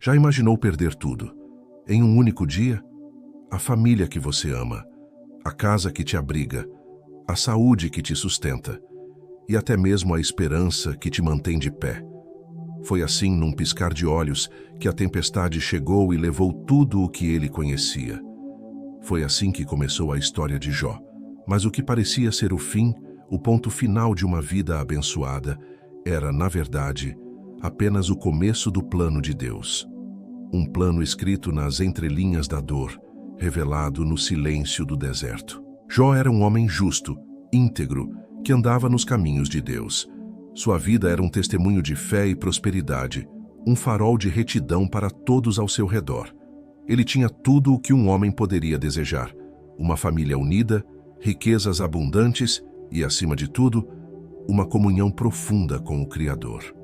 Já imaginou perder tudo? Em um único dia? A família que você ama, a casa que te abriga, a saúde que te sustenta e até mesmo a esperança que te mantém de pé. Foi assim, num piscar de olhos, que a tempestade chegou e levou tudo o que ele conhecia. Foi assim que começou a história de Jó. Mas o que parecia ser o fim, o ponto final de uma vida abençoada, era, na verdade, apenas o começo do plano de Deus. Um plano escrito nas entrelinhas da dor, revelado no silêncio do deserto. Jó era um homem justo, íntegro, que andava nos caminhos de Deus. Sua vida era um testemunho de fé e prosperidade, um farol de retidão para todos ao seu redor. Ele tinha tudo o que um homem poderia desejar: uma família unida, riquezas abundantes e, acima de tudo, uma comunhão profunda com o Criador.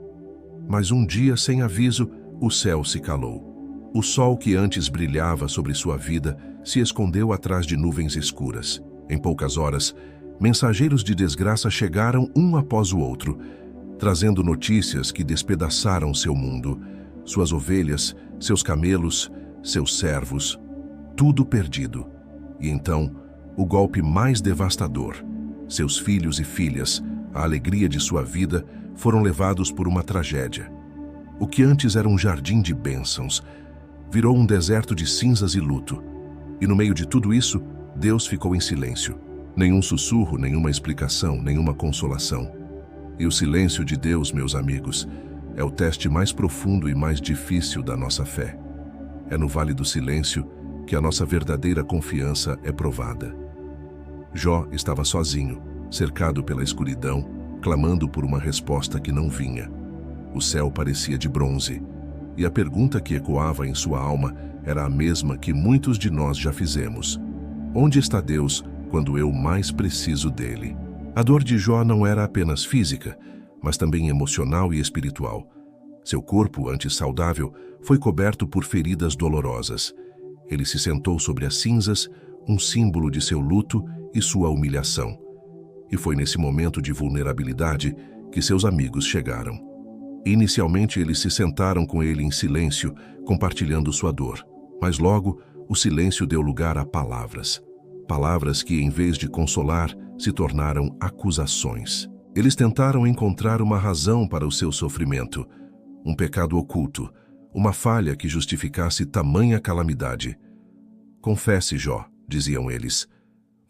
Mas um dia, sem aviso, o céu se calou. O sol que antes brilhava sobre sua vida se escondeu atrás de nuvens escuras. Em poucas horas, mensageiros de desgraça chegaram um após o outro, trazendo notícias que despedaçaram seu mundo, suas ovelhas, seus camelos, seus servos, tudo perdido. E então, o golpe mais devastador: seus filhos e filhas, a alegria de sua vida, foram levados por uma tragédia. O que antes era um jardim de bênçãos virou um deserto de cinzas e luto. E no meio de tudo isso, Deus ficou em silêncio. Nenhum sussurro, nenhuma explicação, nenhuma consolação. E o silêncio de Deus, meus amigos, é o teste mais profundo e mais difícil da nossa fé. É no vale do silêncio que a nossa verdadeira confiança é provada. Jó estava sozinho, cercado pela escuridão, clamando por uma resposta que não vinha. O céu parecia de bronze, e a pergunta que ecoava em sua alma era a mesma que muitos de nós já fizemos: onde está Deus quando eu mais preciso dele? A dor de Jó não era apenas física, mas também emocional e espiritual. Seu corpo, antes saudável, foi coberto por feridas dolorosas. Ele se sentou sobre as cinzas, um símbolo de seu luto e sua humilhação. E foi nesse momento de vulnerabilidade que seus amigos chegaram. Inicialmente, eles se sentaram com ele em silêncio, compartilhando sua dor. Mas logo, o silêncio deu lugar a palavras. Palavras que, em vez de consolar, se tornaram acusações. Eles tentaram encontrar uma razão para o seu sofrimento, um pecado oculto, uma falha que justificasse tamanha calamidade. Confesse, Jó, diziam eles.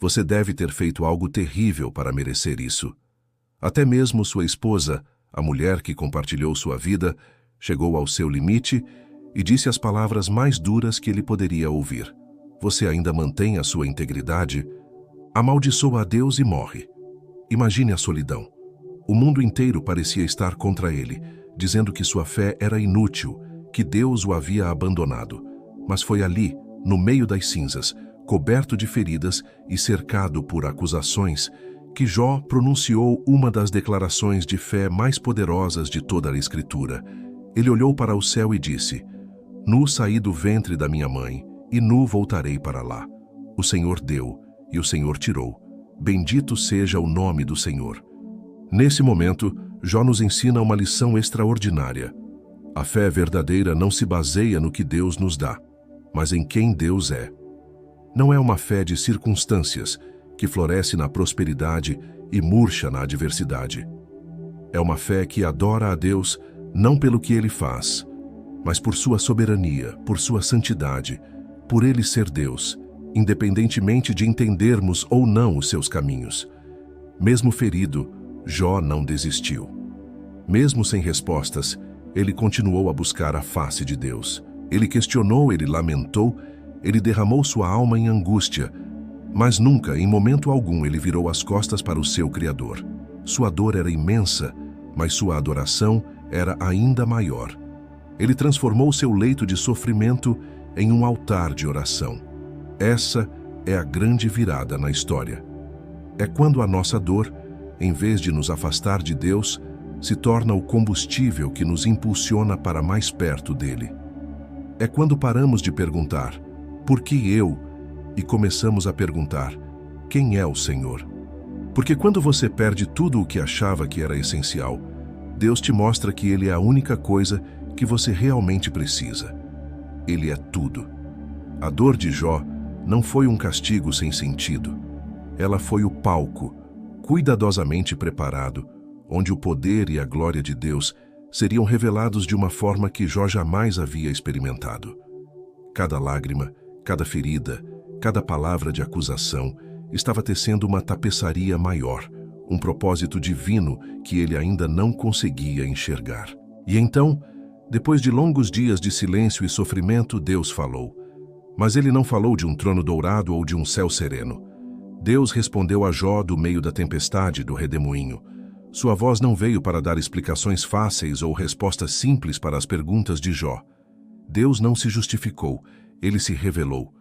Você deve ter feito algo terrível para merecer isso. Até mesmo sua esposa, a mulher que compartilhou sua vida, chegou ao seu limite e disse as palavras mais duras que ele poderia ouvir. Você ainda mantém a sua integridade? Amaldiçoa a Deus e morre. Imagine a solidão. O mundo inteiro parecia estar contra ele, dizendo que sua fé era inútil, que Deus o havia abandonado. Mas foi ali, no meio das cinzas, coberto de feridas e cercado por acusações, que Jó pronunciou uma das declarações de fé mais poderosas de toda a Escritura. Ele olhou para o céu e disse: Nu saí do ventre da minha mãe, e nu voltarei para lá. O Senhor deu, e o Senhor tirou. Bendito seja o nome do Senhor. Nesse momento, Jó nos ensina uma lição extraordinária. A fé verdadeira não se baseia no que Deus nos dá, mas em quem Deus é. Não é uma fé de circunstâncias, que floresce na prosperidade e murcha na adversidade. É uma fé que adora a Deus não pelo que Ele faz, mas por sua soberania, por sua santidade, por Ele ser Deus, independentemente de entendermos ou não os seus caminhos. Mesmo ferido, Jó não desistiu. Mesmo sem respostas, ele continuou a buscar a face de Deus. Ele questionou, ele lamentou, ele derramou sua alma em angústia, mas nunca, em momento algum, ele virou as costas para o seu Criador. Sua dor era imensa, mas sua adoração era ainda maior. Ele transformou seu leito de sofrimento em um altar de oração. Essa é a grande virada na história. É quando a nossa dor, em vez de nos afastar de Deus, se torna o combustível que nos impulsiona para mais perto dele. É quando paramos de perguntar: por que eu? E começamos a perguntar: quem é o Senhor? Porque quando você perde tudo o que achava que era essencial, Deus te mostra que Ele é a única coisa que você realmente precisa. Ele é tudo. A dor de Jó não foi um castigo sem sentido. Ela foi o palco, cuidadosamente preparado, onde o poder e a glória de Deus seriam revelados de uma forma que Jó jamais havia experimentado. Cada lágrima, cada ferida, cada palavra de acusação estava tecendo uma tapeçaria maior, um propósito divino que ele ainda não conseguia enxergar. E então, depois de longos dias de silêncio e sofrimento, Deus falou. Mas ele não falou de um trono dourado ou de um céu sereno. Deus respondeu a Jó do meio da tempestade do redemoinho. Sua voz não veio para dar explicações fáceis ou respostas simples para as perguntas de Jó. Deus não se justificou, ele se revelou.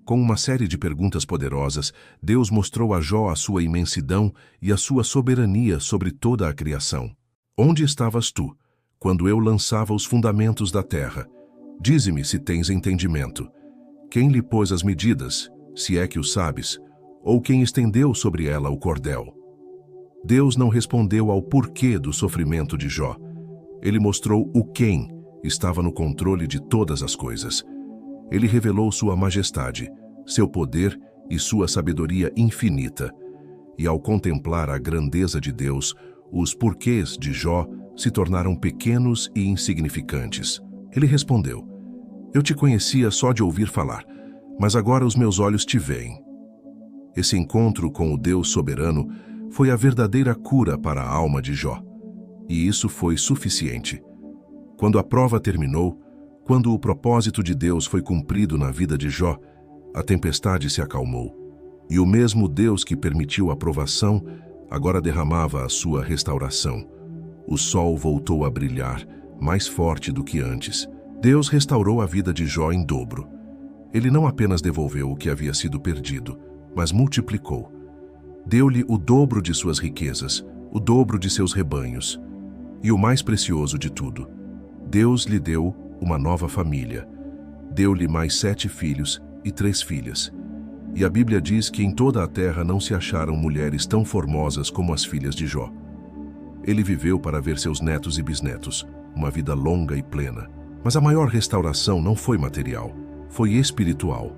Com uma série de perguntas poderosas, Deus mostrou a Jó a sua imensidão e a sua soberania sobre toda a criação. Onde estavas tu, quando eu lançava os fundamentos da terra? Dize-me se tens entendimento. Quem lhe pôs as medidas, se é que o sabes, ou quem estendeu sobre ela o cordel? Deus não respondeu ao porquê do sofrimento de Jó. Ele mostrou o quem estava no controle de todas as coisas. Ele revelou sua majestade, seu poder e sua sabedoria infinita. E ao contemplar a grandeza de Deus, os porquês de Jó se tornaram pequenos e insignificantes. Ele respondeu: Eu te conhecia só de ouvir falar, mas agora os meus olhos te veem. Esse encontro com o Deus soberano foi a verdadeira cura para a alma de Jó. E isso foi suficiente. Quando a prova terminou, quando o propósito de Deus foi cumprido na vida de Jó, a tempestade se acalmou. E o mesmo Deus que permitiu a provação, agora derramava a sua restauração. O sol voltou a brilhar, mais forte do que antes. Deus restaurou a vida de Jó em dobro. Ele não apenas devolveu o que havia sido perdido, mas multiplicou. Deu-lhe o dobro de suas riquezas, o dobro de seus rebanhos. E o mais precioso de tudo, Deus lhe deu uma nova família. Deu-lhe mais 7 filhos e 3 filhas. E a Bíblia diz que em toda a terra não se acharam mulheres tão formosas como as filhas de Jó. Ele viveu para ver seus netos e bisnetos, uma vida longa e plena. Mas a maior restauração não foi material, foi espiritual.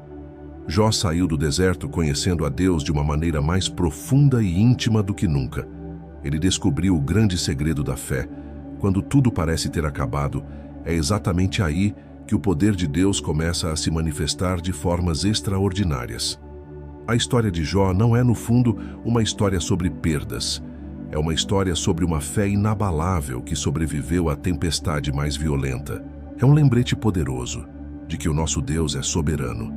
Jó saiu do deserto conhecendo a Deus de uma maneira mais profunda e íntima do que nunca. Ele descobriu o grande segredo da fé. Quando tudo parece ter acabado, é exatamente aí que o poder de Deus começa a se manifestar de formas extraordinárias. A história de Jó não é, no fundo, uma história sobre perdas. É uma história sobre uma fé inabalável que sobreviveu à tempestade mais violenta. É um lembrete poderoso de que o nosso Deus é soberano,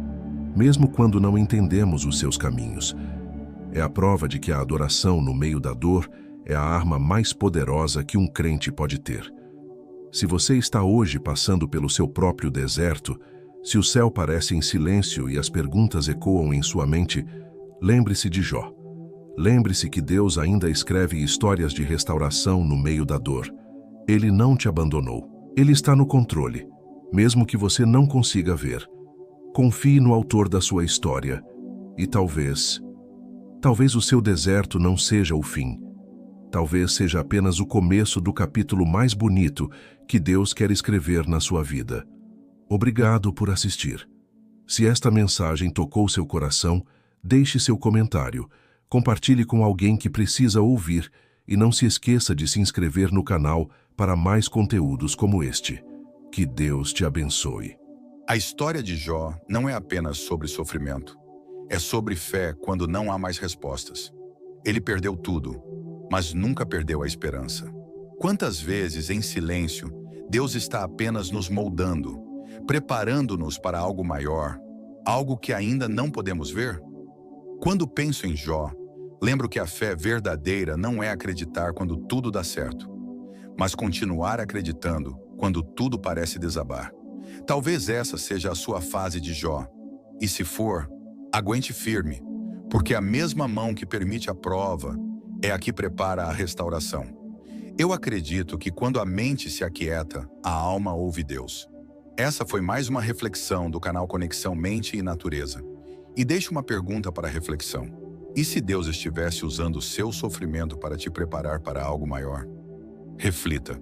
mesmo quando não entendemos os seus caminhos. É a prova de que a adoração no meio da dor é a arma mais poderosa que um crente pode ter. Se você está hoje passando pelo seu próprio deserto, se o céu parece em silêncio e as perguntas ecoam em sua mente, lembre-se de Jó. Lembre-se que Deus ainda escreve histórias de restauração no meio da dor. Ele não te abandonou. Ele está no controle, mesmo que você não consiga ver. Confie no autor da sua história. E talvez o seu deserto não seja o fim. Talvez seja apenas o começo do capítulo mais bonito que Deus quer escrever na sua vida. Obrigado por assistir. Se esta mensagem tocou seu coração, deixe seu comentário, compartilhe com alguém que precisa ouvir e não se esqueça de se inscrever no canal para mais conteúdos como este. Que Deus te abençoe. A história de Jó não é apenas sobre sofrimento. É sobre fé quando não há mais respostas. Ele perdeu tudo, mas nunca perdeu a esperança. Quantas vezes, em silêncio, Deus está apenas nos moldando, preparando-nos para algo maior, algo que ainda não podemos ver? Quando penso em Jó, lembro que a fé verdadeira não é acreditar quando tudo dá certo, mas continuar acreditando quando tudo parece desabar. Talvez essa seja a sua fase de Jó. E se for, aguente firme, porque a mesma mão que permite a prova é a que prepara a restauração. Eu acredito que quando a mente se aquieta, a alma ouve Deus. Essa foi mais uma reflexão do canal Conexão Mente e Natureza. E deixo uma pergunta para reflexão. E se Deus estivesse usando o seu sofrimento para te preparar para algo maior? Reflita.